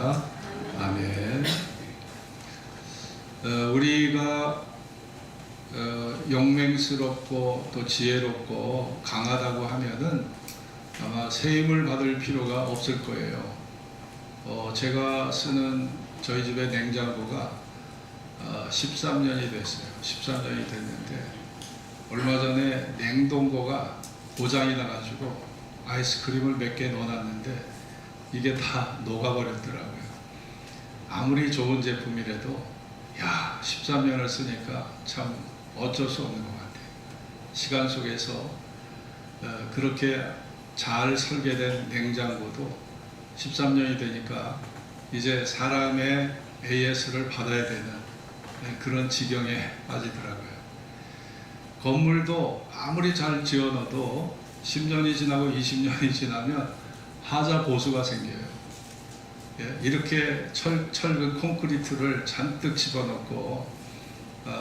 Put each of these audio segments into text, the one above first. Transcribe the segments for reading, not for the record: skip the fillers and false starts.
기도하겠습니다. 아멘. 우리가 용맹스럽고 또 지혜롭고 강하다고 하면은 아마 새 힘을 받을 필요가 없을 거예요. 제가 쓰는 저희 집의 냉장고가 13년이 됐어요. 13년이 됐는데 얼마 전에 냉동고가 고장이 나가지고 아이스크림을 몇 개 넣어놨는데 이게 다 녹아버렸더라고요. 아무리 좋은 제품이라도 13년을 쓰니까 참 어쩔 수 없는 것 같아요. 시간 속에서 그렇게 잘 설계된 냉장고도 13년이 되니까 이제 사람의 AS를 받아야 되는 그런 지경에 빠지더라고요. 건물도 아무리 잘 지어놔도 10년이 지나고 20년이 지나면 하자 보수가 생겨요. 이렇게 철근 콘크리트를 잔뜩 집어넣고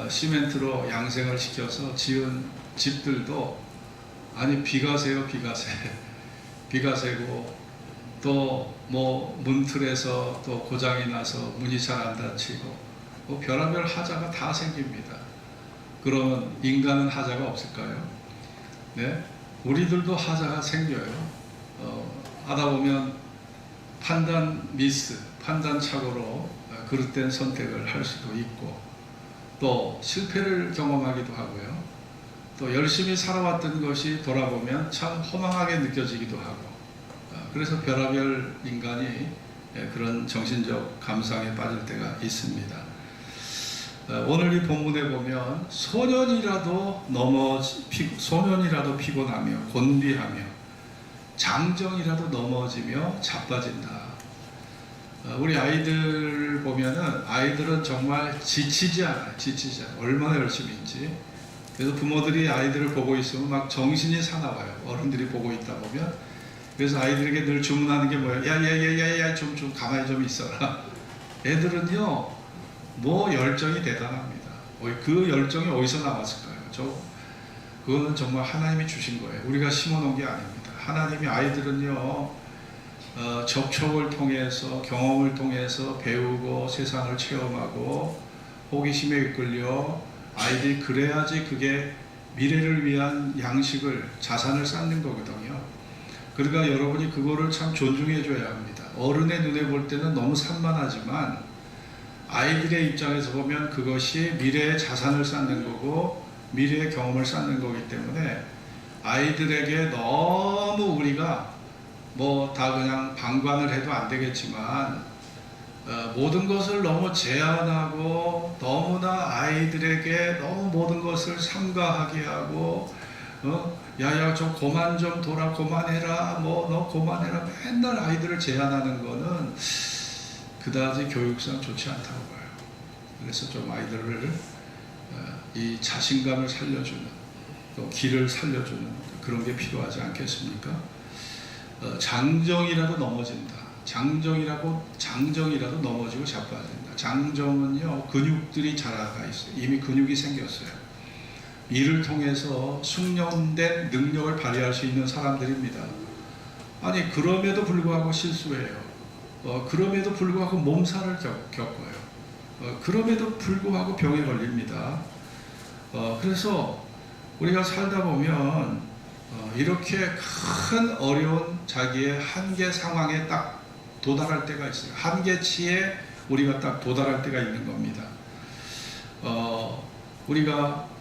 시멘트로 양생을 시켜서 지은 집들도 아니 비가 새요. 비가 새고 또 뭐 문틀에서 또 고장이 나서 문이 잘 안 닫히고 뭐 별의별 하자가 다 생깁니다. 그러면 인간은 하자가 없을까요? 네, 우리들도 하자가 생겨요. 하다 보면 판단 미스, 판단 착오로 그릇된 선택을 할 수도 있고 또 실패를 경험하기도 하고요. 또 열심히 살아왔던 것이 돌아보면 참 허망하게 느껴지기도 하고 그래서 별의별 인간이 그런 정신적 감상에 빠질 때가 있습니다. 오늘 이 본문에 보면 소년이라도 피곤하며 곤비하며 장정이라도 넘어지며 자빠진다. 우리 아이들 보면은 아이들은 정말 지치지 않아요. 얼마나 열심히인지. 그래서 부모들이 아이들을 보고 있으면 막 정신이 사나워요. 어른들이 보고 있다 보면. 그래서 아이들에게 늘 주문하는 게 뭐예요? 야야야야야 좀 가만히 좀 있어라. 애들은요 뭐 열정이 대단합니다. 그 열정이 어디서 나왔을까요? 그거는 정말 하나님이 주신 거예요. 우리가 심어놓은 게 아닙니다. 하나님이 아이들은요 접촉을 통해서 경험을 통해서 배우고 세상을 체험하고 호기심에 이끌려 아이들이 그래야지 그게 미래를 위한 양식을 자산을 쌓는 거거든요. 그러니까 여러분이 그거를 참 존중해 줘야 합니다. 어른의 눈에 볼 때는 너무 산만하지만 아이들의 입장에서 보면 그것이 미래의 자산을 쌓는 거고 미래의 경험을 쌓는 거기 때문에 아이들에게 너무 우리가 뭐 다 그냥 방관을 해도 안 되겠지만 모든 것을 너무 제한하고 너무나 아이들에게 너무 모든 것을 삼가하게 하고 야야 저 그만 좀 돌아 그만해라 뭐 너 그만해라 맨날 아이들을 제한하는 거는 그다지 교육상 좋지 않다고 봐요. 그래서 좀 아이들을 이 자신감을 살려주는 또 길을 살려주는 그런 게 필요하지 않겠습니까? 장정이라도 넘어진다. 장정이라도 넘어지고 자빠진다. 장정은요 근육들이 자라가 있어요. 이미 근육이 생겼어요. 이를 통해서 숙련된 능력을 발휘할 수 있는 사람들입니다. 아니 그럼에도 불구하고 실수해요. 그럼에도 불구하고 몸살을 겪어요. 그럼에도 불구하고 병에 걸립니다. 그래서 우리가 살다 보면 이렇게 큰 어려운 자기의 한계 상황에 딱 도달할 때가 있어요. 한계치에 우리가 딱 도달할 때가 있는 겁니다. 우리가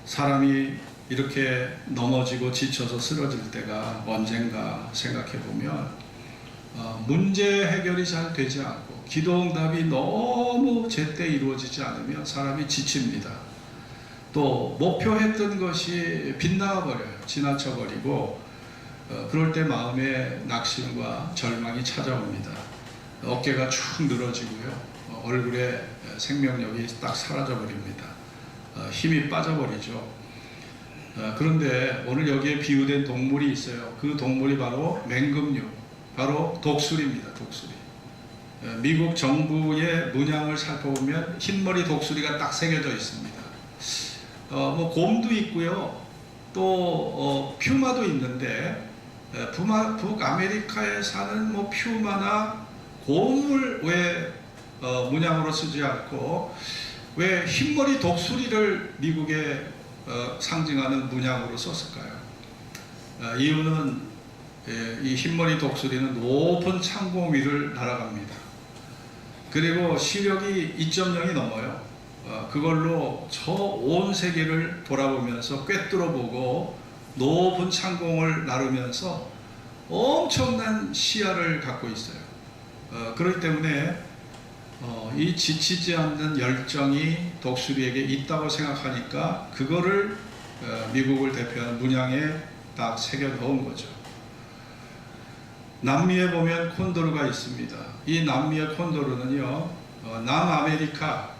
사람이 이렇게 넘어지고 지쳐서 쓰러질 때가 언젠가 생각해 보면 문제 해결이 잘 되지 않고 기도응답이 너무 제때 이루어지지 않으면 사람이 지칩니다. 또 목표했던 것이 빗나가 버려요. 지나쳐 버리고 그럴 때 마음에 낙심과 절망이 찾아옵니다. 어깨가 축 늘어지고요. 얼굴에 생명력이 딱 사라져 버립니다. 힘이 빠져버리죠. 그런데 오늘 여기에 비유된 동물이 있어요. 그 동물이 바로 맹금류, 바로 독수리입니다. 독수리. 미국 정부의 문양을 살펴보면 흰머리 독수리가 딱 새겨져 있습니다. 뭐 곰도 있고요. 또 퓨마도 있는데 북아메리카에 사는 뭐 퓨마나 곰을 왜 문양으로 쓰지 않고 왜 흰머리 독수리를 미국에 상징하는 문양으로 썼을까요? 이유는 이 흰머리 독수리는 높은 창공 위를 날아갑니다. 그리고 시력이 2.0이 넘어요. 그걸로 저 온 세계를 돌아보면서 꿰뚫어보고 높은 창공을 나르면서 엄청난 시야를 갖고 있어요. 그렇기 때문에 이 지치지 않는 열정이 독수리에게 있다고 생각하니까 그거를 미국을 대표하는 문양에 딱 새겨 넣은 거죠. 남미에 보면 콘도르가 있습니다. 이 남미의 콘도르는요, 남아메리카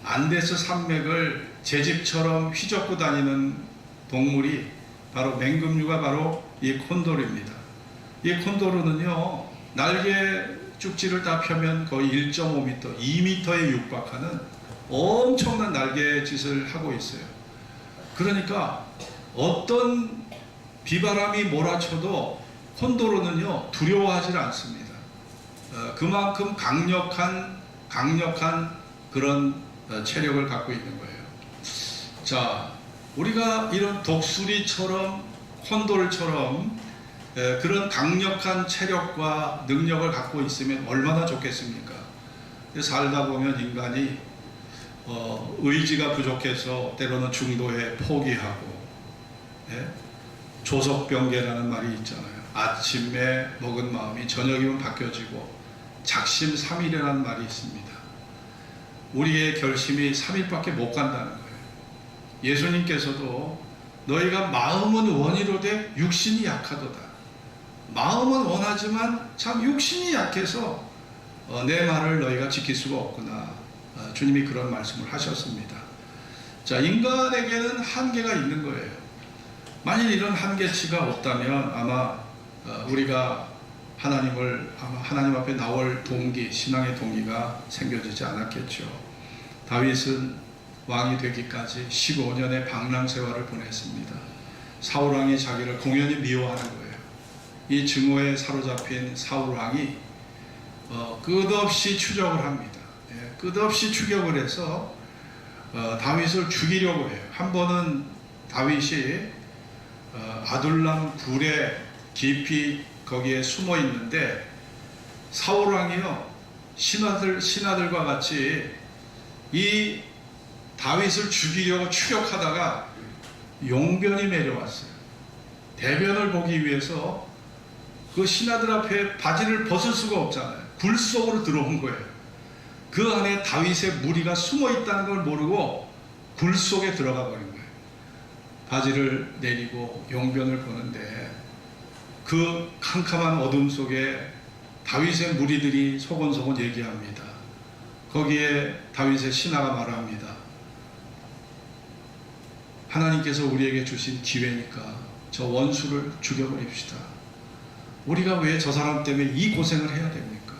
안데스 산맥을 제 집처럼 휘젓고 다니는 동물이 바로 맹금류가 바로 이 콘도르입니다. 이 콘도르는요, 날개 쭉지를 다 펴면 거의 1.5m, 2m에 육박하는 엄청난 날개짓을 하고 있어요. 그러니까 어떤 비바람이 몰아쳐도 콘도르는요, 두려워하지 않습니다. 그만큼 강력한 그런 체력을 갖고 있는 거예요. 자, 우리가 이런 독수리처럼 콘도르처럼 그런 강력한 체력과 능력을 갖고 있으면 얼마나 좋겠습니까? 살다 보면 인간이 의지가 부족해서 때로는 중도에 포기하고, 조석병계라는 말이 있잖아요. 아침에 먹은 마음이 저녁이면 바뀌어지고 작심삼일이라는 말이 있습니다. 우리의 결심이 3일밖에 못 간다는 거예요. 예수님께서도 너희가 마음은 원이로되 육신이 약하도다. 마음은 원하지만 참 육신이 약해서 내 말을 너희가 지킬 수가 없구나. 주님이 그런 말씀을 하셨습니다. 자, 인간에게는 한계가 있는 거예요. 만일 이런 한계치가 없다면 아마 우리가 하나님 앞에 나올 동기, 신앙의 동기가 생겨지지 않았겠죠. 다윗은 왕이 되기까지 15년의 방랑 생활을 보냈습니다. 사울왕이 자기를 공연히 미워하는 거예요. 이 증오에 사로잡힌 사울왕이 끝없이 추적을 합니다. 끝없이 추격을 해서 다윗을 죽이려고 해요. 한 번은 다윗이 아둘람 굴에 깊이 거기에 숨어 있는데 사울왕이요, 신하들과 같이 이 다윗을 죽이려고 추격하다가 용변이 내려왔어요. 대변을 보기 위해서 그 신하들 앞에 바지를 벗을 수가 없잖아요. 굴 속으로 들어온 거예요. 그 안에 다윗의 무리가 숨어 있다는 걸 모르고 굴 속에 들어가 버린 거예요. 바지를 내리고 용변을 보는데 그 캄캄한 어둠 속에 다윗의 무리들이 소곤소곤 얘기합니다. 거기에 다윗의 신하가 말합니다. 하나님께서 우리에게 주신 기회니까 저 원수를 죽여버립시다. 우리가 왜 저 사람 때문에 이 고생을 해야 됩니까?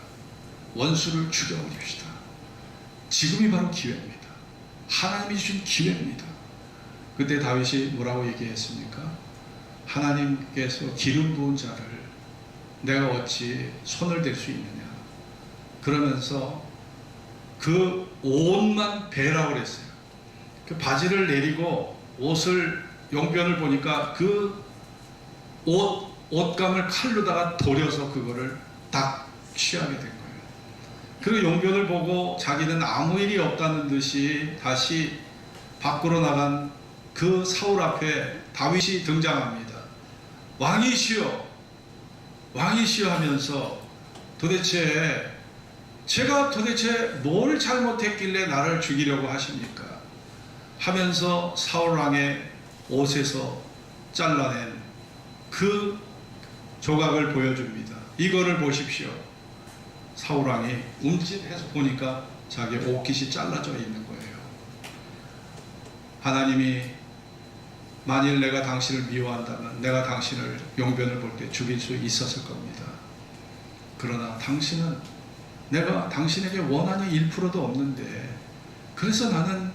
원수를 죽여버립시다. 지금이 바로 기회입니다. 하나님이 주신 기회입니다. 그때 다윗이 뭐라고 얘기했습니까? 하나님께서 기름 부은 자를 내가 어찌 손을 댈 수 있느냐. 그러면서 그 옷만 베라고 그랬어요. 그 바지를 내리고 옷을, 용변을 보니까 그 옷감을 칼로다가 도려서 그거를 딱 취하게 된 거예요. 그 용변을 보고 자기는 아무 일이 없다는 듯이 다시 밖으로 나간 그 사울 앞에 다윗이 등장합니다. 왕이시여, 왕이시여 하면서 제가 도대체 뭘 잘못했길래 나를 죽이려고 하십니까? 하면서 사울왕의 옷에서 잘라낸 그 조각을 보여줍니다. 이거를 보십시오. 사울왕이 움찔해서 보니까 자기 옷깃이 잘라져 있는 거예요. 하나님이 만일 내가 당신을 미워한다면 내가 당신을 용변을 볼 때 죽일 수 있었을 겁니다. 그러나 당신은 내가 당신에게 원한이 1%도 없는데, 그래서 나는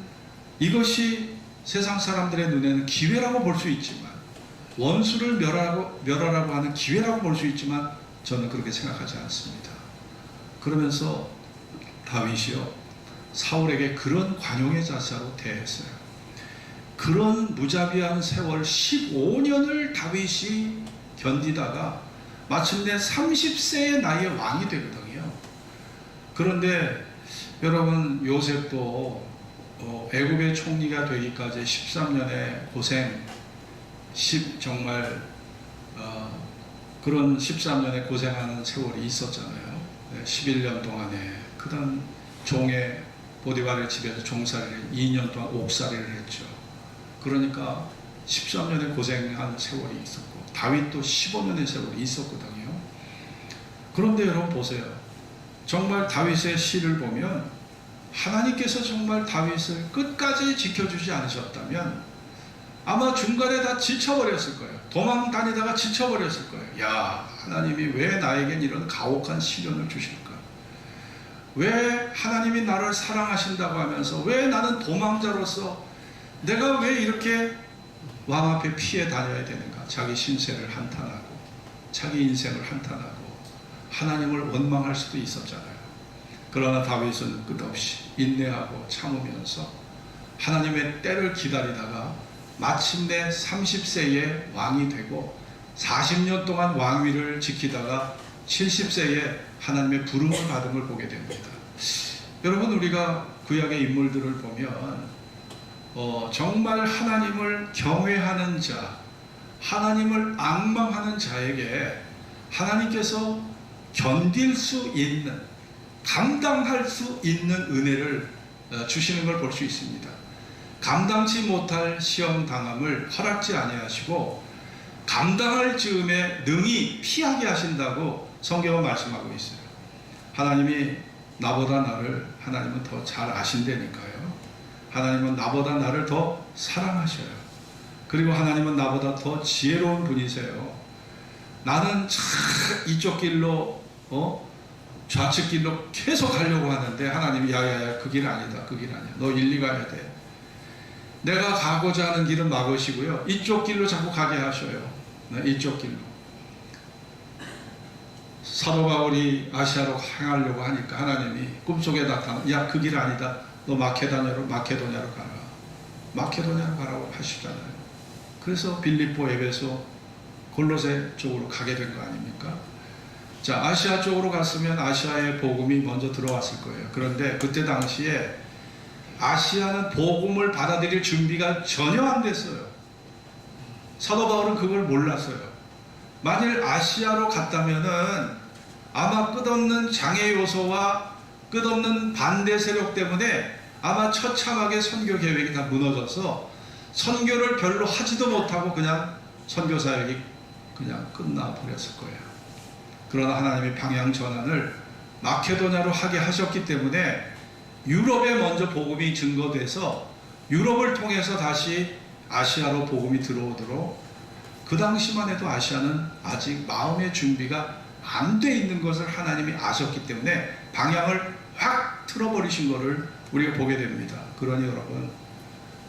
이것이 세상 사람들의 눈에는 기회라고 볼 수 있지만, 원수를 멸하라고 하는 기회라고 볼 수 있지만 저는 그렇게 생각하지 않습니다. 그러면서 다윗이요, 사울에게 그런 관용의 자세로 대했어요. 그런 무자비한 세월 15년을 다윗이 견디다가 마침내 30세의 나이에 왕이 되거든요. 그런데 여러분, 요셉도 애굽의 총리가 되기까지 13년의 고생, 정말 그런 13년의 고생하는 세월이 있었잖아요. 11년 동안에 그다음 종의 보디발의 집에서 종살이를 2년 동안 옥살이를 했죠. 그러니까 13년의 고생한 세월이 있었고, 다윗도 15년의 세월이 있었거든요. 그런데 여러분 보세요. 정말 다윗의 시를 보면 하나님께서 정말 다윗을 끝까지 지켜주지 않으셨다면 아마 중간에 다 지쳐버렸을 거예요. 도망 다니다가 지쳐버렸을 거예요. 야, 하나님이 왜 나에겐 이런 가혹한 시련을 주실까? 왜 하나님이 나를 사랑하신다고 하면서 왜 나는 도망자로서 내가 왜 이렇게 왕 앞에 피해 다녀야 되는가? 자기 신세를 한탄하고 자기 인생을 한탄하고 하나님을 원망할 수도 있었잖아요. 그러나 다윗은 끝없이 인내하고 참으면서 하나님의 때를 기다리다가 마침내 30세에 왕이 되고 40년 동안 왕위를 지키다가 70세에 하나님의 부름을 받은 걸 보게 됩니다. 여러분, 우리가 구약의 인물들을 보면 정말 하나님을 경외하는 자, 하나님을 앙망하는 자에게 하나님께서 견딜 수 있는, 감당할 수 있는 은혜를 주시는 걸 볼 수 있습니다. 감당치 못할 시험 당함을 허락지 아니하시고 감당할 즈음에 능히 피하게 하신다고 성경은 말씀하고 있어요. 하나님이 나보다 나를, 하나님은 더 잘 아신다니까요. 하나님은 나보다 나를 더 사랑하셔요. 그리고 하나님은 나보다 더 지혜로운 분이세요. 나는 참 이쪽 길로 좌측 길로 계속 가려고 하는데 하나님이 야야야, 그 길 아니다, 그 길 아니야, 너 일리 가야 돼. 내가 가고자 하는 길은 막으시고요, 이쪽 길로 자꾸 가게 하셔요. 이쪽 길로. 사도 바울이 아시아로 향하려고 하니까 하나님이 꿈속에 나타나, 야, 그 길 아니다, 너 마케도냐로 가라, 마케도냐로 가라고 하시잖아요. 그래서 빌립보, 에베소, 골로새 쪽으로 가게 된 거 아닙니까? 자, 아시아 쪽으로 갔으면 아시아의 복음이 먼저 들어왔을 거예요. 그런데 그때 당시에 아시아는 복음을 받아들일 준비가 전혀 안 됐어요. 사도 바울은 그걸 몰랐어요. 만일 아시아로 갔다면은 아마 끝없는 장애 요소와 끝없는 반대 세력 때문에 아마 처참하게 선교 계획이 다 무너져서 선교를 별로 하지도 못하고 그냥 선교 사역이 그냥 끝나버렸을 거예요. 그러나 하나님의 방향 전환을 마케도냐로 하게 하셨기 때문에 유럽에 먼저 복음이 증거돼서 유럽을 통해서 다시 아시아로 복음이 들어오도록, 그 당시만 해도 아시아는 아직 마음의 준비가 안 돼 있는 것을 하나님이 아셨기 때문에 방향을 확 틀어버리신 것을 우리가 보게 됩니다. 그러니 여러분,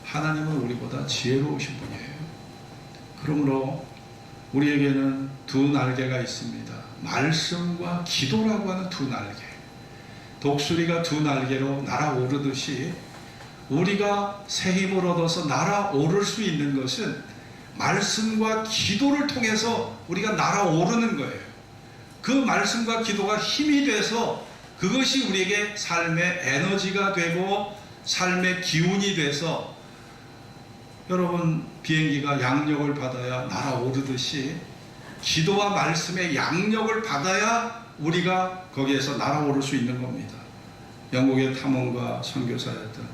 하나님은 우리보다 지혜로우신 분이에요. 그러므로 우리에게는 두 날개가 있습니다. 말씀과 기도라고 하는 두 날개. 독수리가 두 날개로 날아오르듯이 우리가 새 힘을 얻어서 날아오를 수 있는 것은 말씀과 기도를 통해서 우리가 날아오르는 거예요. 그 말씀과 기도가 힘이 돼서 그것이 우리에게 삶의 에너지가 되고 삶의 기운이 돼서, 여러분, 비행기가 양력을 받아야 날아오르듯이 기도와 말씀의 양력을 받아야 우리가 거기에서 날아오를 수 있는 겁니다. 영국의 탐험가 선교사였던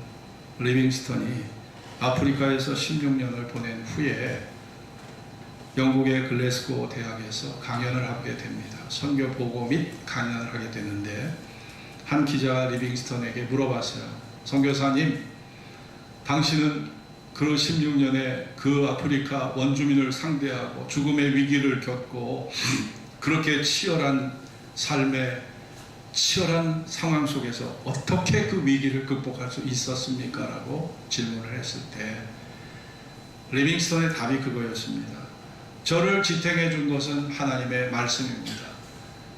리빙스턴이 아프리카에서 16년을 보낸 후에 영국의 글래스고 대학에서 강연을 하게 됩니다. 선교 보고 및 강연을 하게 되는데, 한 기자가 리빙스턴에게 물어봤어요. 선교사님, 당신은 그 16년에 그 아프리카 원주민을 상대하고 죽음의 위기를 겪고 그렇게 치열한 삶의 치열한 상황 속에서 어떻게 그 위기를 극복할 수 있었습니까? 라고 질문을 했을 때 리빙스턴의 답이 그거였습니다. 저를 지탱해 준 것은 하나님의 말씀입니다.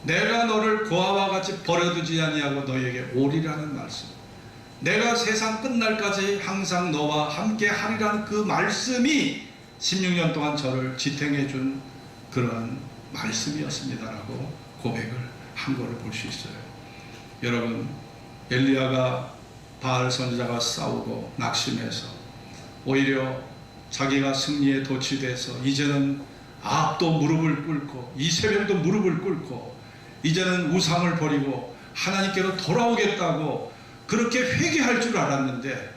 내가 너를 고아와 같이 버려두지 아니하고 너에게 오리라는 말씀. 내가 세상 끝날까지 항상 너와 함께 하리라는 그 말씀이 16년 동안 저를 지탱해 준 그런 말씀이었습니다라고 고백을 한 거를 볼 수 있어요. 여러분, 엘리야가 바알 선지자가 싸우고 낙심해서 오히려 자기가 승리에 도취돼서 이제는 아합도 무릎을 꿇고 이세벨도 무릎을 꿇고 이제는 우상을 버리고 하나님께로 돌아오겠다고 그렇게 회개할 줄 알았는데,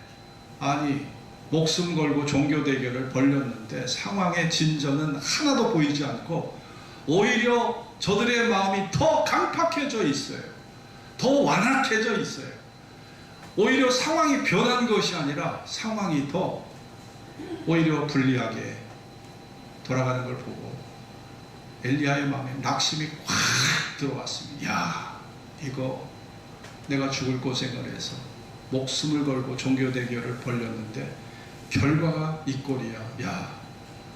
아니 목숨 걸고 종교 대결을 벌였는데 상황의 진전은 하나도 보이지 않고 오히려 저들의 마음이 더 강팍해져 있어요. 더 완악해져 있어요. 오히려 상황이 변한 것이 아니라 상황이 더 오히려 불리하게 돌아가는 걸 보고 엘리야의 마음에 낙심이 확 들어왔습니다. 야, 이거 내가 죽을 고생을 해서 목숨을 걸고 종교 대결을 벌였는데 결과가 이 꼴이야. 야,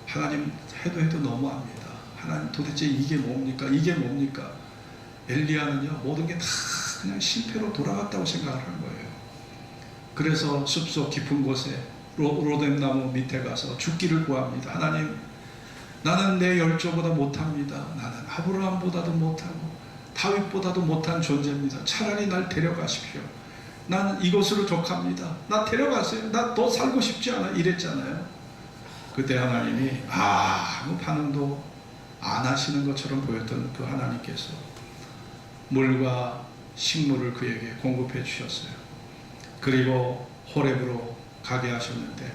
하나님 해도 너무합니다. 하나님 도대체 이게 뭡니까? 이게 뭡니까? 엘리야는요, 모든 게 다 그냥 실패로 돌아갔다고 생각을 한 거예요. 그래서 숲속 깊은 곳에 로뎀나무 밑에 가서 죽기를 구합니다. 하나님, 나는 내 열조보다 못합니다. 나는 아브라함보다도 못하고 다윗보다도 못한 존재입니다. 차라리 날 데려가십시오. 나는 이곳으로 족합니다. 나 데려가세요. 나 더 살고 싶지 않아. 이랬잖아요. 그때 하나님이 아무 반응도 안 하시는 것처럼 보였던 그 하나님께서 물과 식물을 그에게 공급해 주셨어요. 그리고 호렙으로 가게 하셨는데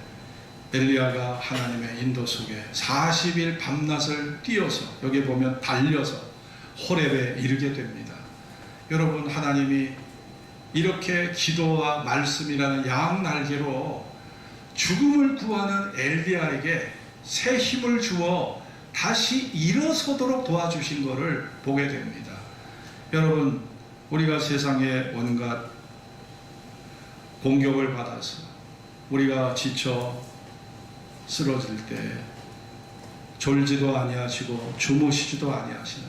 엘리야가 하나님의 인도 속에 40일 밤낮을 뛰어서, 여기 보면 달려서 호렙에 이르게 됩니다. 여러분, 하나님이 이렇게 기도와 말씀이라는 양날개로 죽음을 구하는 엘리야에게 새 힘을 주어 다시 일어서도록 도와주신 것을 보게 됩니다. 여러분, 우리가 세상에 온갖 공격을 받아서 우리가 지쳐 쓰러질 때 졸지도 아니하시고 주무시지도 아니하시는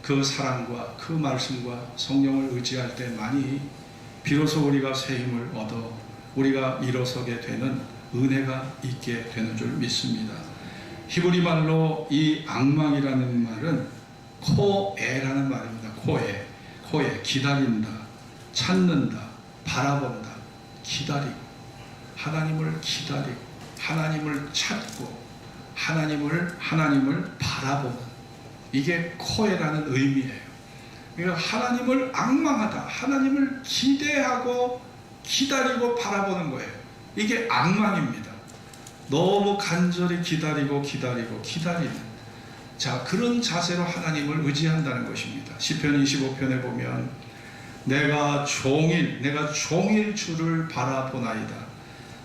그 사랑과 그 말씀과 성령을 의지할 때만이 비로소 우리가 새 힘을 얻어 우리가 일어서게 되는 은혜가 있게 되는 줄 믿습니다. 히브리 말로 이 앙망이라는 말은 코에라는 말입니다. 코에 기다린다, 찾는다, 바라본다, 기다리고, 하나님을 기다리고, 하나님을 찾고, 하나님을 바라보는, 이게 코에라는 의미예요. 그러니까 하나님을 앙망하다, 하나님을 기대하고 기다리고 바라보는 거예요. 이게 앙망입니다. 너무 간절히 기다리는, 자, 그런 자세로 하나님을 의지한다는 것입니다. 시편 25편에 보면 내가 종일 주를 바라보나이다.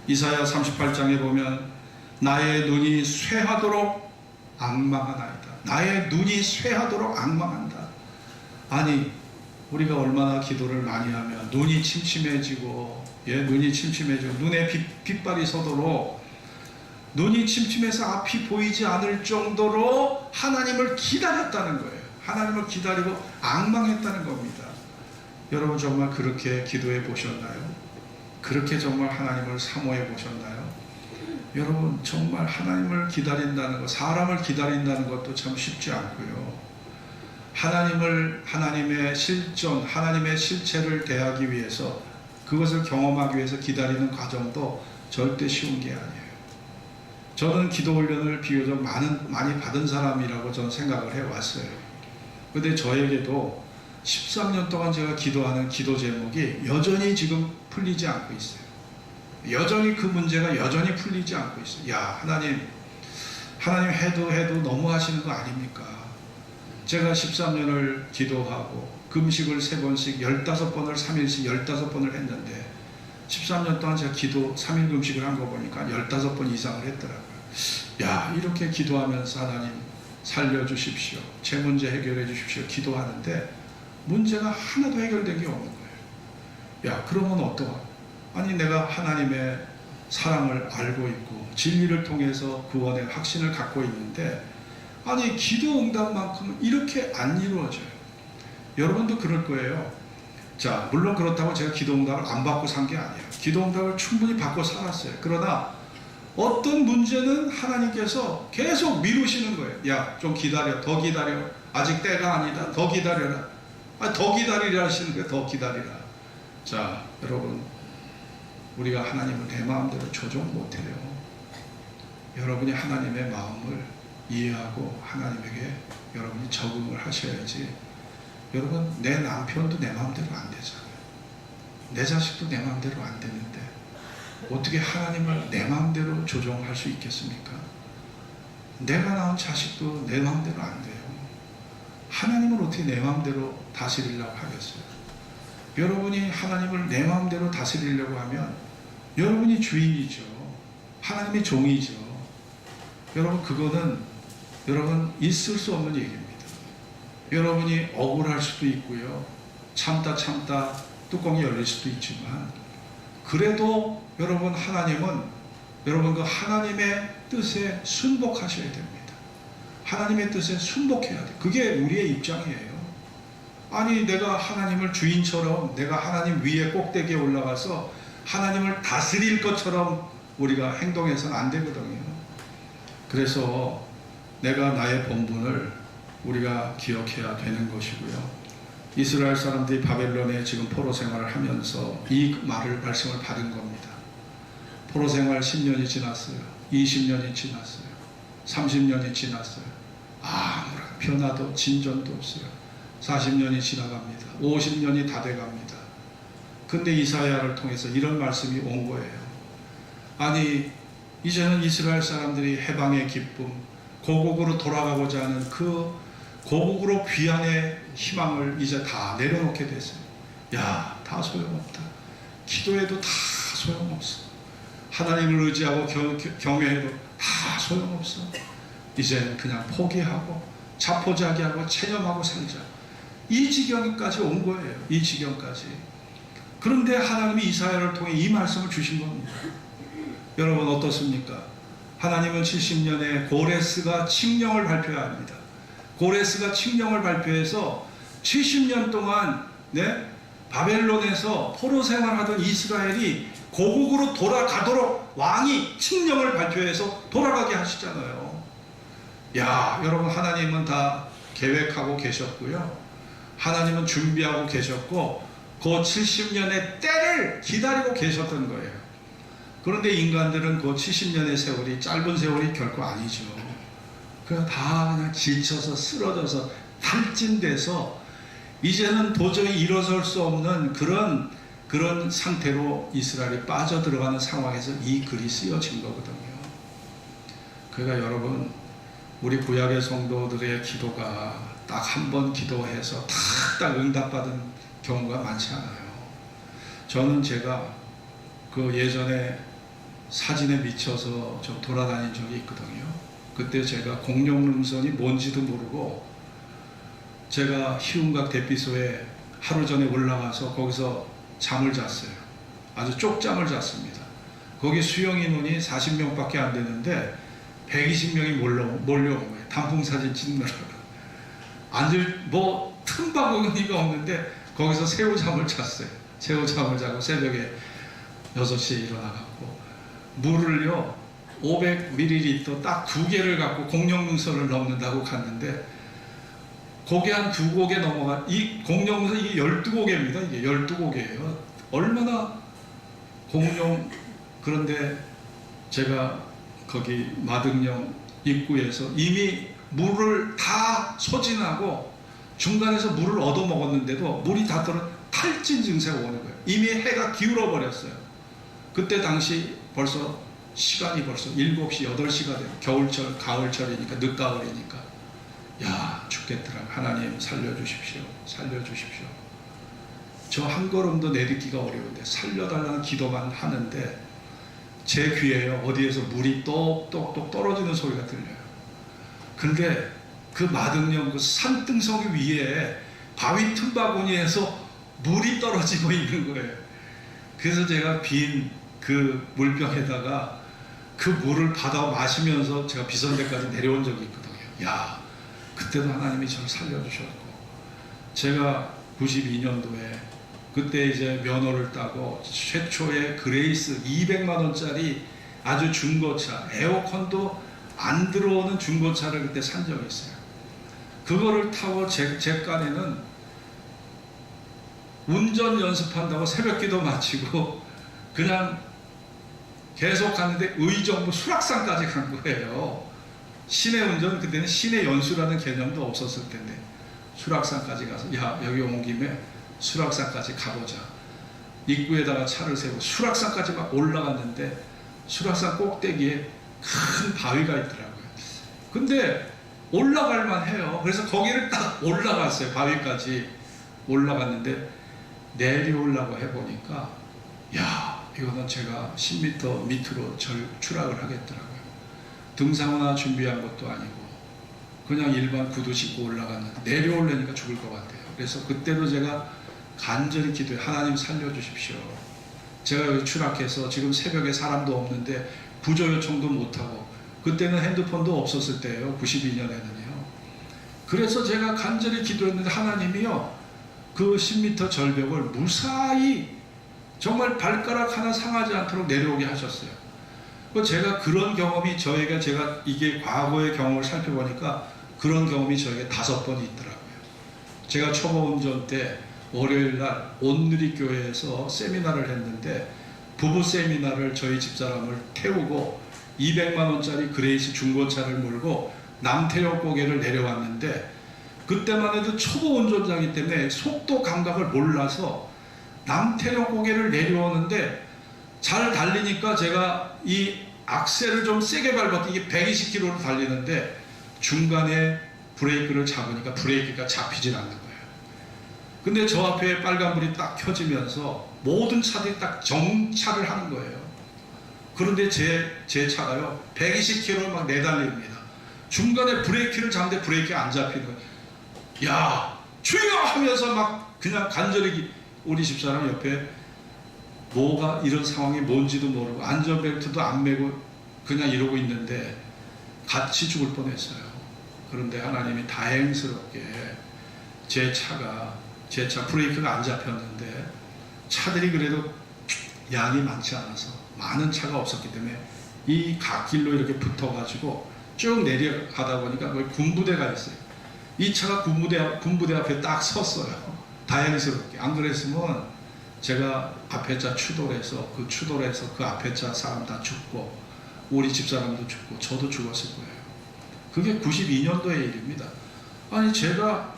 이사야 38장에 보면 나의 눈이 쇠하도록 앙망하나이다. 나의 눈이 쇠하도록 앙망한다. 아니, 우리가 얼마나 기도를 많이 하면 눈이 침침해지고, 눈에 빛발이 서도록, 눈이 침침해서 앞이 보이지 않을 정도로 하나님을 기다렸다는 거예요. 하나님을 기다리고 앙망했다는 겁니다. 여러분, 정말 그렇게 기도해 보셨나요? 그렇게 정말 하나님을 사모해 보셨나요? 여러분, 정말 하나님을 기다린다는 것, 사람을 기다린다는 것도 참 쉽지 않고요. 하나님의 실존, 하나님의 실체를 대하기 위해서, 그것을 경험하기 위해서 기다리는 과정도 절대 쉬운 게 아니에요. 저는 기도 훈련을 비교적 많이 받은 사람이라고 저는 생각을 해왔어요. 근데 저에게도 13년 동안 제가 기도하는 기도 제목이 여전히 지금 풀리지 않고 있어요. 여전히 그 문제가 여전히 풀리지 않고 있어요. 야, 하나님 해도 너무 하시는 거 아닙니까? 제가 13년을 기도하고 금식을 3번씩 15번을 3일씩 15번을 했는데 13년 동안 제가 기도 3일 금식을 한 거 보니까 15번 이상을 했더라고요. 야, 이렇게 기도하면서 하나님 살려주십시오, 제 문제 해결해 주십시오 기도하는데 문제가 하나도 해결된 게 없는 거예요. 야, 그러면 어떠하? 아니, 내가 하나님의 사랑을 알고 있고 진리를 통해서 구원의 확신을 갖고 있는데, 아니, 기도 응답만큼은 이렇게 안 이루어져요. 여러분도 그럴 거예요. 자, 물론 그렇다고 제가 기도응답을 안 받고 산 게 아니에요. 기도응답을 충분히 받고 살았어요. 그러나 어떤 문제는 하나님께서 계속 미루시는 거예요. 야, 좀 기다려, 더 기다려. 아직 때가 아니다. 더 기다려라. 더 기다리라 하시는 거예요. 더 기다리라. 자, 여러분, 우리가 하나님을 내 마음대로 조정 못해요. 여러분이 하나님의 마음을 이해하고 하나님에게 여러분이 적응을 하셔야지. 여러분, 내 남편도 내 마음대로 안 되잖아요. 내 자식도 내 마음대로 안 되는데 어떻게 하나님을 내 마음대로 조정할 수 있겠습니까? 내가 낳은 자식도 내 마음대로 안 돼요. 하나님을 어떻게 내 마음대로 다스리려고 하겠어요? 여러분이 하나님을 내 마음대로 다스리려고 하면 여러분이 주인이죠. 하나님의 종이죠. 여러분, 그거는 여러분 있을 수 없는 얘기입니다. 여러분이 억울할 수도 있고요. 참다 뚜껑이 열릴 수도 있지만 그래도 여러분, 하나님은 여러분 그 하나님의 뜻에 순복하셔야 됩니다. 하나님의 뜻에 순복해야 돼요. 그게 우리의 입장이에요. 아니, 내가 하나님을 주인처럼 내가 하나님 위에 꼭대기에 올라가서 하나님을 다스릴 것처럼 우리가 행동해서는 안 되거든요. 그래서 내가 나의 본분을 우리가 기억해야 되는 것이고요. 이스라엘 사람들이 바벨론에 지금 포로 생활을 하면서 이 말씀을 받은 겁니다. 포로 생활 10년이 지났어요. 20년이 지났어요. 30년이 지났어요. 아무런 변화도 진전도 없어요. 40년이 지나갑니다. 50년이 다 돼갑니다. 근데 이사야를 통해서 이런 말씀이 온 거예요. 아니, 이제는 이스라엘 사람들이 해방의 기쁨, 고국으로 돌아가고자 하는 그 고국으로 귀환의 희망을 이제 다 내려놓게 됐어요. 야, 다 소용없다. 기도해도 다 소용없어. 하나님을 의지하고 경외해도 다 소용없어. 이제 그냥 포기하고 자포자기하고 체념하고 살자. 이 지경까지 온 거예요. 이 지경까지. 그런데 하나님이 이사야를 통해 이 말씀을 주신 겁니다. 여러분, 어떻습니까? 하나님은 70년에 고레스가 칙령을 발표해야 합니다. 고레스가 칙령을 발표해서 70년 동안 바벨론에서 포로 생활하던 이스라엘이 고국으로 돌아가도록 왕이 칙령을 발표해서 돌아가게 하시잖아요. 야, 여러분, 하나님은 다 계획하고 계셨고요. 하나님은 준비하고 계셨고 그 70년의 때를 기다리고 계셨던 거예요. 그런데 인간들은 그 70년의 세월이 짧은 세월이 결코 아니죠. 그냥 다 그냥 지쳐서 쓰러져서 탈진돼서 이제는 도저히 일어설 수 없는 그런 상태로 이스라엘이 빠져들어가는 상황에서 이 글이 쓰여진 거거든요. 그러니까 여러분, 우리 구약의 성도들의 기도가 딱 한 번 기도해서 딱 응답받은 경우가 많지 않아요. 저는 제가 그 예전에 사진에 미쳐서 좀 돌아다닌 적이 있거든요. 그때 제가 공룡능선이 뭔지도 모르고 제가 희운각 대피소에 하루 전에 올라가서 거기서 잠을 잤어요. 아주 쪽잠을 잤습니다. 거기 수용 인원이 40명밖에 안 되는데 120명이 몰려온 거예요. 단풍사진 찍느라고. 앉을 틈바구니가 없는데 거기서 새우잠을 잤어요. 새우잠을 자고 새벽에 6시에 일어나갖고 물을요 500ml 딱 2개를 갖고 공룡능선을 넘는다고 갔는데 고개 한 2고개 넘어가, 이 공룡능선 이게 12고개입니다. 이게 12고개예요. 얼마나 그런데 제가 거기 마등령 입구에서 이미 물을 다 소진하고 중간에서 물을 얻어 먹었는데도 물이 다 떨어 탈진 증세가 오는 거예요. 이미 해가 기울어 버렸어요. 그때 당시 벌써 시간이 벌써 7시, 8시가 돼요. 겨울철, 가을철이니까, 늦가을이니까. 야, 죽겠더라. 하나님 살려주십시오. 살려주십시오. 저 한 걸음도 내딛기가 어려운데 살려달라는 기도만 하는데 제 귀에 어디에서 물이 똑똑똑 떨어지는 소리가 들려요. 근데 그 마등령 그 산등성 위에 바위 틈바구니에서 물이 떨어지고 있는 거예요. 그래서 제가 빈 그 물병에다가 그 물을 받아 마시면서 제가 비선대까지 내려온 적이 있거든요. 야, 그때도 하나님이 저를 살려주셨고 제가 92년도에 그때 이제 면허를 따고 최초의 그레이스 200만 원짜리 아주 중고차, 에어컨도 안 들어오는 중고차를 그때 산 적이 있어요. 그거를 타고 제 깐에는 운전 연습한다고 새벽기도 마치고 그냥 계속 갔는데 의정부 수락산까지 간 거예요. 시내 운전, 그때는 시내 연수라는 개념도 없었을 텐데 수락산까지 가서 야, 여기 온 김에 수락산까지 가보자. 입구에다가 차를 세우고 수락산까지 막 올라갔는데 수락산 꼭대기에 큰 바위가 있더라고요. 근데 올라갈만 해요. 그래서 거기를 딱 올라갔어요. 바위까지 올라갔는데 내려오려고 해보니까 야, 이거는 제가 10m 밑으로 추락을 하겠더라고요. 등산화 준비한 것도 아니고 그냥 일반 구두 신고 올라갔는데 내려오려니까 죽을 것 같아요. 그래서 그때도 제가 간절히 기도해, 하나님 살려주십시오. 제가 여기 추락해서 지금 새벽에 사람도 없는데 구조 요청도 못하고, 그때는 핸드폰도 없었을 때예요. 92년에는요. 그래서 제가 간절히 기도했는데 하나님이요, 그 10m 절벽을 무사히 정말 발가락 하나 상하지 않도록 내려오게 하셨어요. 제가 그런 경험이 저에게, 제가 이게 과거의 경험을 살펴보니까 그런 경험이 저에게 5번이 있더라고요. 제가 초보 운전 때 월요일날 온누리교회에서 세미나를 했는데, 부부 세미나를 저희 집사람을 태우고 200만 원짜리 그레이스 중고차를 몰고 남태역 고개를 내려왔는데, 그때만 해도 초보 운전자이기 때문에 속도 감각을 몰라서 남태역 고개를 내려오는데 잘 달리니까 제가 이 악셀을 좀 세게 밟았더니 이게 120km로 달리는데 중간에 브레이크를 잡으니까 브레이크가 잡히질 않는 거예요. 근데 저 앞에 빨간불이 딱 켜지면서 모든 차들이 딱 정차를 하는 거예요. 그런데 제 차가요 120km를 막 내달립니다. 중간에 브레이크를 잡는데 브레이크가 안 잡히는 거예요. 야, 주여! 하면서 막 그냥 간절히, 우리 집사람 옆에 뭐가 이런 상황이 뭔지도 모르고 안전벨트도 안 매고 그냥 이러고 있는데 같이 죽을 뻔했어요. 그런데 하나님이 다행스럽게 제 차 브레이크가 안 잡혔는데, 차들이 그래도 양이 많지 않아서 많은 차가 없었기 때문에 이 갓길로 이렇게 붙어가지고 쭉 내려가다 보니까 거기 군부대가 있어요. 이 차가 군부대 앞에 딱 섰어요. 다행스럽게. 안 그랬으면 제가 앞에 차 추돌해서 그 앞에 차 사람 다 죽고 우리 집사람도 죽고 저도 죽었을 거예요. 그게 92년도의 일입니다. 아니, 제가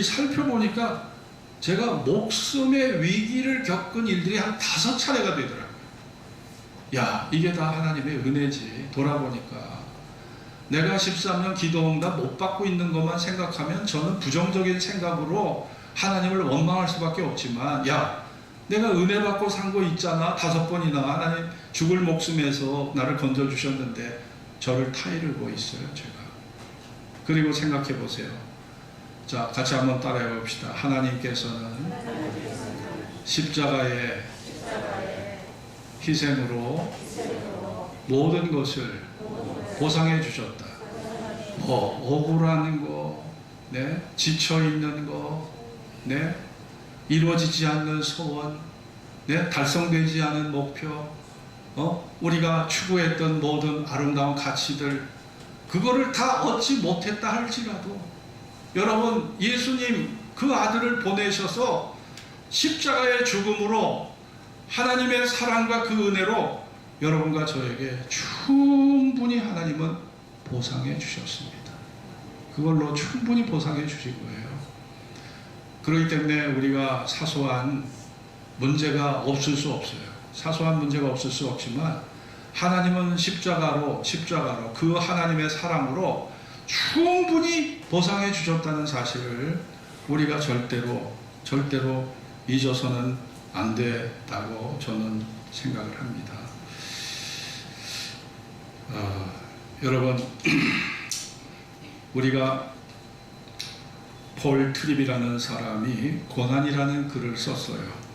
살펴보니까 제가 목숨의 위기를 겪은 일들이 한 5차례가 되더라고요. 야, 이게 다 하나님의 은혜지. 돌아보니까 내가 13년 기도응답 못 받고 있는 것만 생각하면 저는 부정적인 생각으로 하나님을 원망할 수밖에 없지만, 야, 내가 은혜 받고 산 거 있잖아. 5번이나 하나님 죽을 목숨에서 나를 건져주셨는데 저를 타이르고 있어요, 제가. 그리고 생각해 보세요. 자, 같이 한번 따라해 봅시다. 하나님께서는 십자가의 희생으로 모든 것을 보상해 주셨다. 뭐 억울한 거, 네, 지쳐 있는 거, 네, 이루어지지 않는 소원, 네, 달성되지 않은 목표, 우리가 추구했던 모든 아름다운 가치들, 그거를 다 얻지 못했다 할지라도, 여러분, 예수님 그 아들을 보내셔서 십자가의 죽음으로 하나님의 사랑과 그 은혜로 여러분과 저에게 충분히 하나님은 보상해 주셨습니다. 그걸로 충분히 보상해 주신 거예요. 그렇기 때문에 우리가 사소한 문제가 없을 수 없어요. 사소한 문제가 없을 수 없지만 하나님은 십자가로 그 하나님의 사랑으로 충분히 보상해 주셨다는 사실을 우리가 절대로 잊어서는 안 된다고 저는 생각을 합니다. 여러분, 우리가 폴 트립이라는 사람이 고난이라는 글을 썼어요.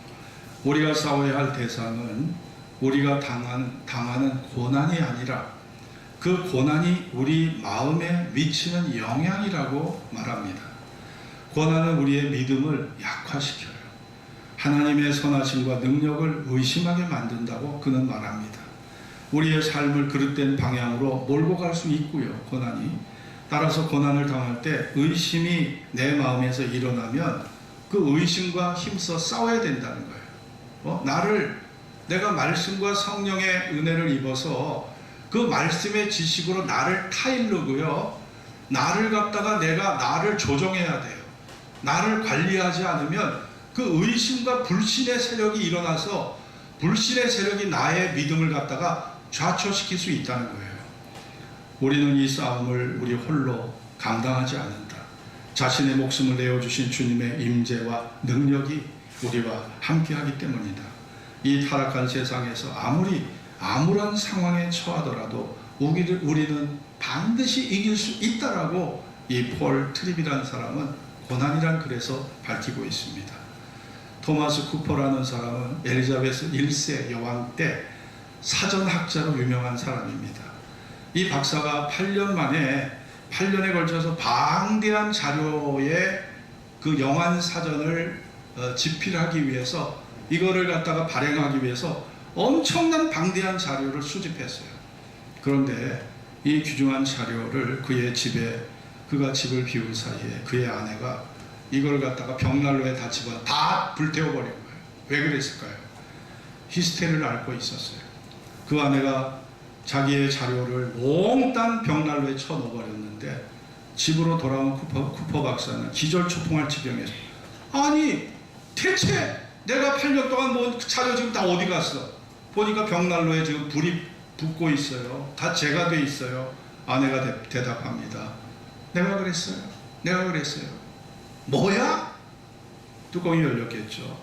우리가 싸워야 할 대상은 우리가 당하는 고난이 아니라 그 고난이 우리 마음에 미치는 영향이라고 말합니다. 고난은 우리의 믿음을 약화시켜요. 하나님의 선하심과 능력을 의심하게 만든다고 그는 말합니다. 우리의 삶을 그릇된 방향으로 몰고 갈 수 있고요. 고난이. 따라서 고난을 당할 때 의심이 내 마음에서 일어나면 그 의심과 힘써 싸워야 된다는 거예요. 내가 말씀과 성령의 은혜를 입어서 그 말씀의 지식으로 나를 타일르고요. 나를 갖다가 내가 나를 조정해야 돼요. 나를 관리하지 않으면 그 의심과 불신의 세력이 일어나서 불신의 세력이 나의 믿음을 갖다가 좌초시킬 수 있다는 거예요. 우리는 이 싸움을 우리 홀로 감당하지 않는다. 자신의 목숨을 내어주신 주님의 임재와 능력이 우리와 함께하기 때문이다. 이 타락한 세상에서 아무런 상황에 처하더라도 우리는 반드시 이길 수 있다라고 이 폴 트립이라는 사람은 고난이란 글에서 밝히고 있습니다. 토마스 쿠퍼라는 사람은 엘리자베스 1세 여왕 때 사전학자로 유명한 사람입니다. 이 박사가 8년에 걸쳐서 방대한 자료의 그 영안 사전을 집필하기 위해서 이거를 갖다가 발행하기 위해서 엄청난 방대한 자료를 수집했어요. 그런데 이 귀중한 자료를 그가 집을 비운 사이에 그의 아내가 이걸 갖다가 벽난로에 다 집어 다 불태워버린 거예요. 왜 그랬을까요? 히스테리를 앓고 있었어요. 그 아내가 자기의 자료를 몽땅 벽난로에 쳐넣어버렸는데 집으로 돌아온 쿠퍼 박사는 기절초풍할 지경에서 아니 대체 내가 8년 동안 모은 자료 지금 다 어디 갔어? 보니까 벽난로에 지금 불이 붙고 있어요. 다 재가 돼 있어요. 아내가 대답합니다. 내가 그랬어요. 뭐야? 뚜껑이 열렸겠죠.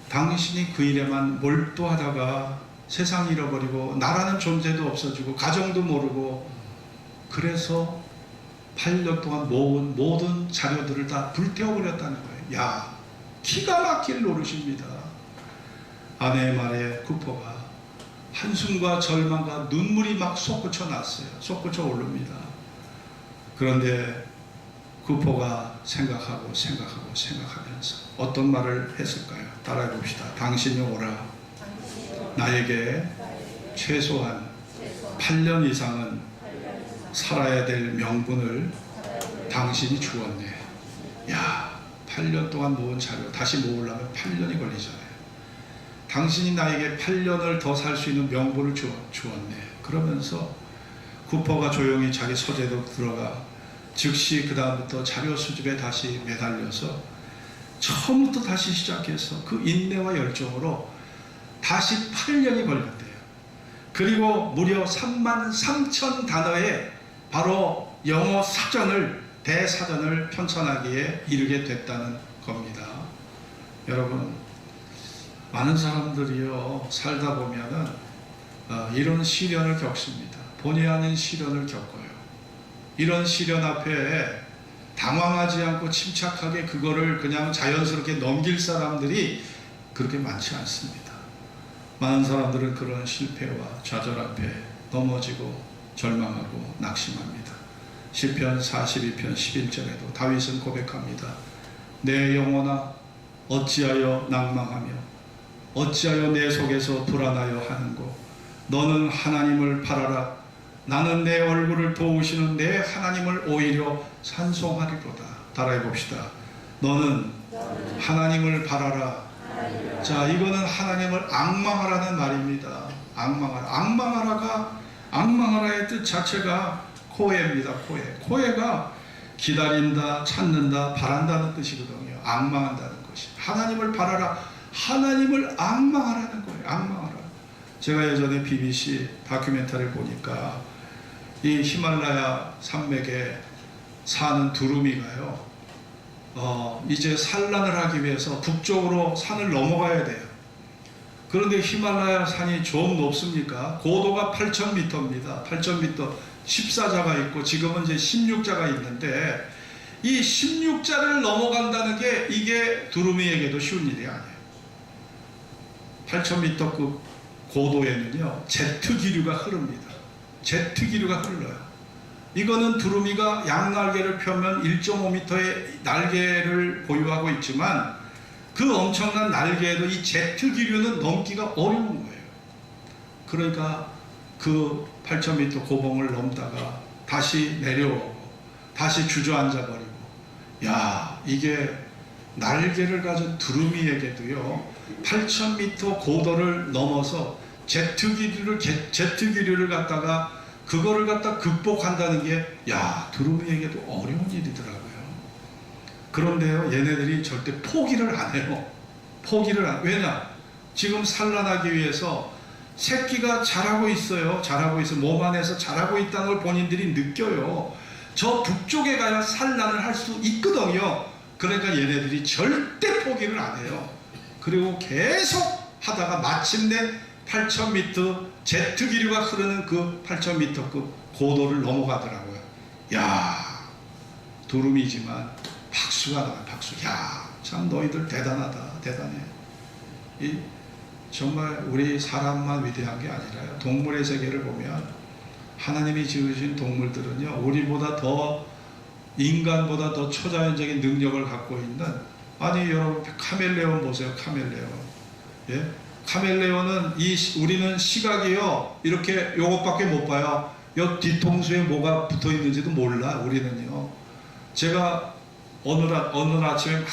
당신이 그 일에만 몰두하다가 세상 잃어버리고 나라는 존재도 없어지고 가정도 모르고 그래서 8년 동안 모은 모든 자료들을 다 불태워버렸다는 거예요. 야, 기가 막힐 노릇입니다. 아내의 말에 쿠퍼가 한숨과 절망과 눈물이 막 솟구쳐 났어요. 솟구쳐 오릅니다. 그런데 쿠퍼가 생각하면서 어떤 말을 했을까요? 따라해 봅시다. 당신이 오라. 나에게 최소한 8년 이상은 살아야 될 명분을 당신이 주었네. 야, 8년 동안 모은 자료 다시 모으려면 8년이 걸리잖아요. 당신이 나에게 8년을 더 살 수 있는 명분을 주었네. 그러면서 쿠퍼가 조용히 자기 서재로 들어가 즉시 그 다음부터 자료 수집에 다시 매달려서 처음부터 다시 시작해서 그 인내와 열정으로 다시 8년이 걸렸대요. 그리고 무려 33,000단어의 바로 영어 대사전을 편찬하기에 이르게 됐다는 겁니다. 여러분, 많은 사람들이요 살다 보면은 이런 시련을 겪습니다. 본의 아닌 시련을 겪어요. 이런 시련 앞에 당황하지 않고 침착하게 그거를 그냥 자연스럽게 넘길 사람들이 그렇게 많지 않습니다. 많은 사람들은 그런 실패와 좌절 앞에 넘어지고 절망하고 낙심합니다. 시편 42편 11절에도 다윗은 고백합니다. 내 영혼아 어찌하여 낭망하며 어찌하여 내 속에서 불안하여 하는고 너는 하나님을 바라라. 나는 내 얼굴을 도우시는 내 하나님을 오히려 찬송하리로다. 따라해 봅시다. 너는 하나님을 바라라. 자, 이거는 하나님을 앙망하라는 말입니다. 앙망하라의 뜻 자체가 코에입니다. 코에가 기다린다, 찾는다, 바란다는 뜻이거든요. 앙망한다는 것이. 하나님을 바라라. 하나님을 앙망하라는 거예요. 앙망하라. 제가 예전에 BBC 다큐멘터리를 보니까 이 히말라야 산맥에 사는 두루미가요, 이제 산란을 하기 위해서 북쪽으로 산을 넘어가야 돼요. 그런데 히말라야 산이 좀 높습니까? 고도가 8,000m입니다. 8,000m 14자가 있고 지금은 이제 16자가 있는데 이 16자를 넘어간다는 게 이게 두루미에게도 쉬운 일이 아니에요. 8,000m급 고도에는요 제트 기류가 흐릅니다. 제트 기류가 흘러요. 이거는 두루미가 양날개를 펴면 1.5m의 날개를 보유하고 있지만 그 엄청난 날개에도 이 제트 기류는 넘기가 어려운 거예요. 그러니까 그 8,000m 고봉을 넘다가 다시 내려오고 다시 주저앉아 버리고, 야, 이게 날개를 가진 두루미에게도요 8,000m 고도를 넘어서 제트 기류를 갖다가 그거를 갖다 극복한다는 게, 야, 두루미에게도 어려운 일이더라고요. 그런데요, 얘네들이 절대 포기를 안 해요. 포기를 안. 왜냐? 지금 산란하기 위해서 새끼가 자라고 있어요. 자라고 있어. 몸 안에서 자라고 있다는 걸 본인들이 느껴요. 저 북쪽에 가야 산란을 할 수 있거든요. 그러니까 얘네들이 절대 포기를 안 해요. 그리고 계속 하다가 마침내 8,000m 제트 기류가 흐르는 그 8,000m급 고도를 넘어가더라고요. 야, 두루미지만 박수가 나와요. 박수. 야, 참 너희들 대단하다. 대단해. 정말 우리 사람만 위대한 게 아니라요, 동물의 세계를 보면 하나님이 지으신 동물들은요 우리보다 더, 인간보다 더 초자연적인 능력을 갖고 있는, 아니 여러분 카멜레온 보세요. 카멜레온. 예? 카멜레온은 우리는 시각이요 이렇게 요것밖에 못 봐요. 요 뒤통수에 뭐가 붙어 있는지도 몰라. 우리는요. 제가 어느 아침에 막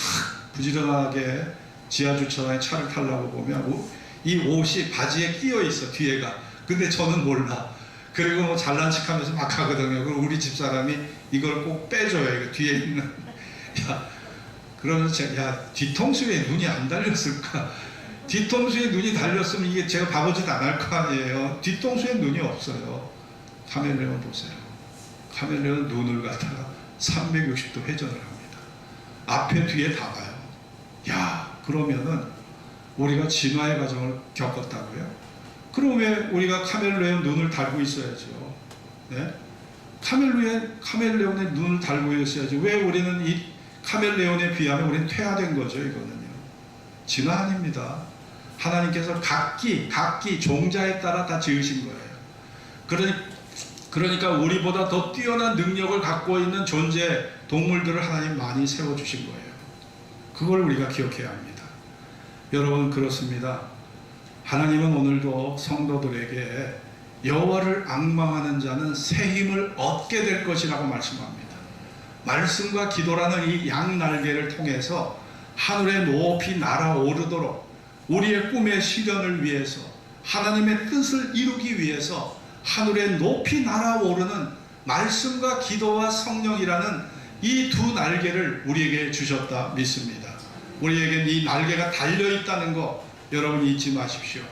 부지런하게 지하주차장에 차를 타려고 보면 이 옷이 바지에 끼어 있어, 뒤에가. 근데 저는 몰라. 그리고 뭐 잘난 척 하면서 막 하거든요. 그럼 우리 집사람이 이걸 꼭 빼줘요. 이거 뒤에 있는. 야, 그러면서 제가, 야, 뒤통수에 눈이 안 달렸을까? 뒤통수에 눈이 달렸으면 이게 제가 바보짓 안 할 거 아니에요. 뒤통수에 눈이 없어요. 카멜레온 보세요. 카멜레온 눈을 갖다가 360도 회전을 합니다. 앞에 뒤에 다 봐요. 야, 그러면은 우리가 진화의 과정을 겪었다고요? 그럼 왜 우리가 카멜레온 눈을 달고 있어야죠? 네? 카멜레온의 눈을 달고 있어야죠. 왜 우리는 이 카멜레온에 비하면 우리는 퇴화된 거죠? 이거는요. 진화 아닙니다. 하나님께서 각기 종자에 따라 다 지으신 거예요. 그러니까 우리보다 더 뛰어난 능력을 갖고 있는 존재, 동물들을 하나님 많이 세워주신 거예요. 그걸 우리가 기억해야 합니다. 여러분, 그렇습니다. 하나님은 오늘도 성도들에게 여호와를 앙망하는 자는 새 힘을 얻게 될 것이라고 말씀합니다. 말씀과 기도라는 이 양날개를 통해서 하늘에 높이 날아오르도록 우리의 꿈의 실현을 위해서, 하나님의 뜻을 이루기 위해서 하늘에 높이 날아오르는 말씀과 기도와 성령이라는 이 두 날개를 우리에게 주셨다 믿습니다. 우리에게 이 날개가 달려있다는 거 여러분 잊지 마십시오.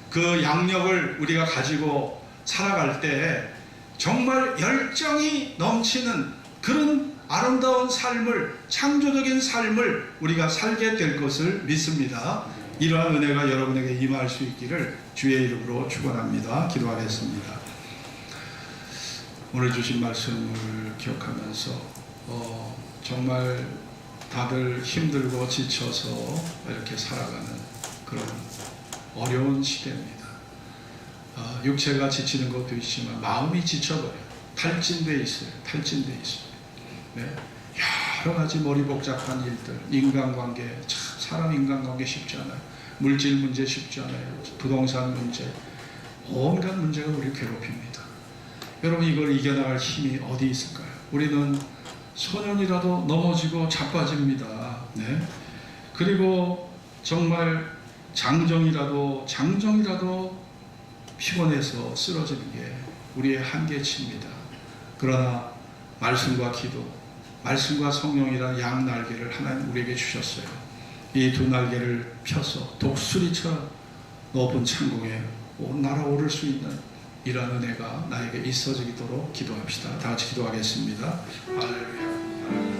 그 양력을 우리가 가지고 살아갈 때 정말 열정이 넘치는 그런 아름다운 삶을, 창조적인 삶을 우리가 살게 될 것을 믿습니다. 이러한 은혜가 여러분에게 임할 수 있기를 주의 이름으로 축원합니다. 기도하겠습니다. 오늘 주신 말씀을 기억하면서 정말 다들 힘들고 지쳐서 이렇게 살아가는 그런 어려운 시대입니다. 육체가 지치는 것도 있지만 마음이 지쳐버려요. 탈진돼 있어요. 네. 여러 가지 머리 복잡한 일들, 인간관계, 참 사람 인간관계 쉽지 않아요. 물질 문제 쉽지 않아요. 부동산 문제, 온갖 문제가 우리를 괴롭힙니다. 여러분, 이걸 이겨나갈 힘이 어디 있을까요? 우리는 소년이라도 넘어지고 자빠집니다. 네. 그리고 정말 장정이라도 피곤해서 쓰러지는 게 우리의 한계치입니다. 그러나 말씀과 기도, 말씀과 성령이라는 양날개를 하나님 우리에게 주셨어요. 이 두 날개를 펴서 독수리처럼 높은 창공에 날아오를 수 있는 이러한 은혜가 나에게 있어지도록 기도합시다. 다 같이 기도하겠습니다. 할렐루야.